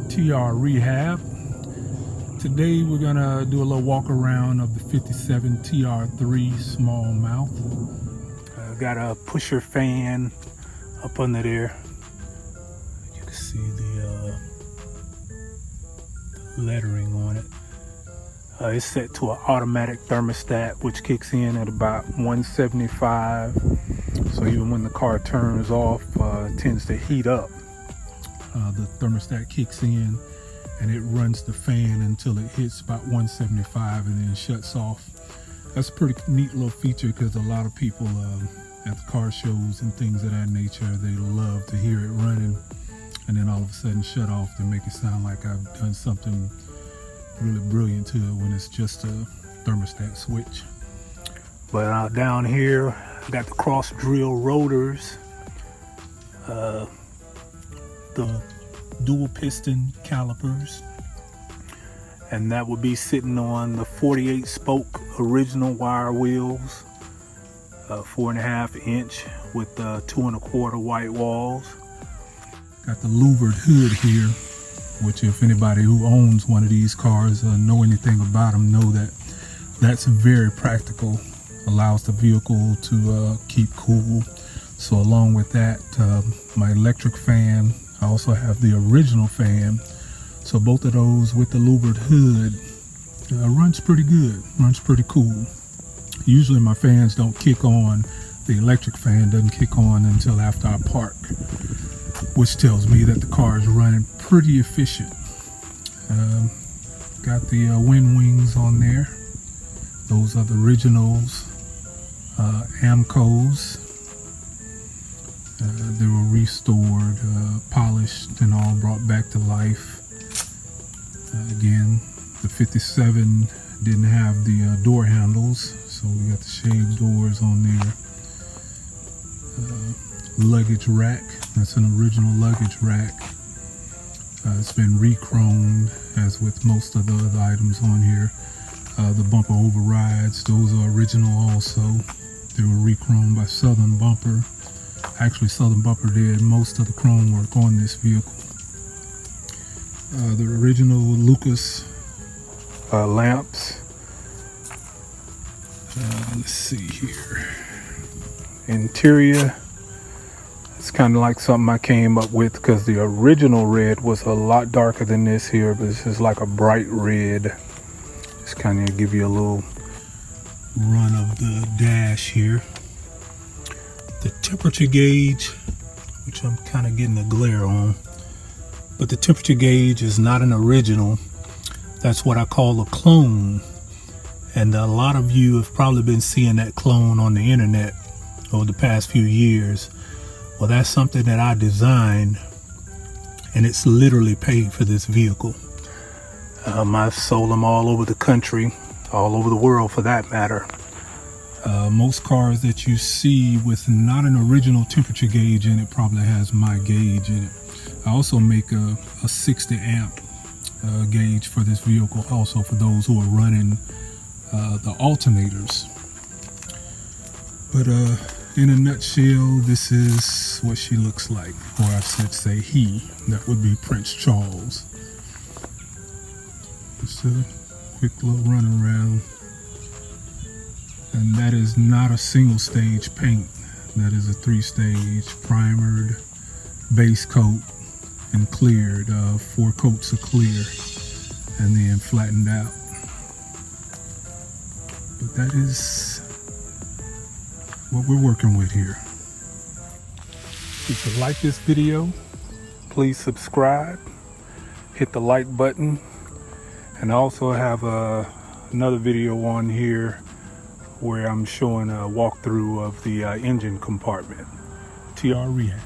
TR Rehab. Today we're gonna do a little walk around of the 57 TR3 small mouth. Got a pusher fan up under there. You can see the lettering on it. It's set to an automatic thermostat, which kicks in at about 175. So even when the car turns off, it tends to heat up. The thermostat kicks in and it runs the fan until it hits about 175 and then shuts off. That's a pretty neat little feature because a lot of people at the car shows and things of that nature, they love to hear it running and then all of a sudden shut off to make it sound like I've done something really brilliant to it when it's just a thermostat switch. But down here, got the cross drill rotors, the dual piston calipers, and that would be sitting on the 48 spoke original wire wheels, 4.5 inch with 2 1/4 white walls. Got the louvered hood here, which if anybody who owns one of these cars know anything about them know that that's very practical. Allows the vehicle to keep cool. So along with that, my electric fan, I also have the original fan. So both of those with the louvered hood runs pretty good, runs pretty cool. Usually my fans don't kick on, the electric fan doesn't kick on until after I park, which tells me that the car is running pretty efficient. Got the wind wings on there. Those are the originals, Amcos. They were restored, polished, and all brought back to life. Again, the 57 didn't have the door handles, so we got the shaved doors on there. Luggage rack, that's an original luggage rack. It's been re-chromed, as with most of the other items on here. The bumper overrides, those are original also. They were re-chromed by Southern Bumper. Actually, Southern Bumper did most of the chrome work on this vehicle. The original Lucas lamps. Let's see here. Interior. It's kind of like something I came up with because the original red was a lot darker than this here, but this is like a bright red. Just kind of give you a little run of the dash here. The temperature gauge, which I'm kind of getting a glare on, but the temperature gauge is not an original. That's what I call a clone. And a lot of you have probably been seeing that clone on the internet over the past few years. Well, that's something that I designed, and it's literally paid for this vehicle. I've sold them all over the country, all over the world for that matter. Most cars that you see with not an original temperature gauge in it probably has my gauge in it. I also make a 60 amp gauge for this vehicle, also for those who are running the alternators. But in a nutshell, this is what she looks like, or I should say he. That would be Prince Charles. Just a quick little run around. And that is not a single stage paint. That is a 3-stage primered, base coat, and cleared. 4 coats of clear, and then flattened out. But that is what we're working with here. If you like this video, please subscribe, hit the like button, and I also have another video on here where I'm showing a walkthrough of the engine compartment. TR Rehab.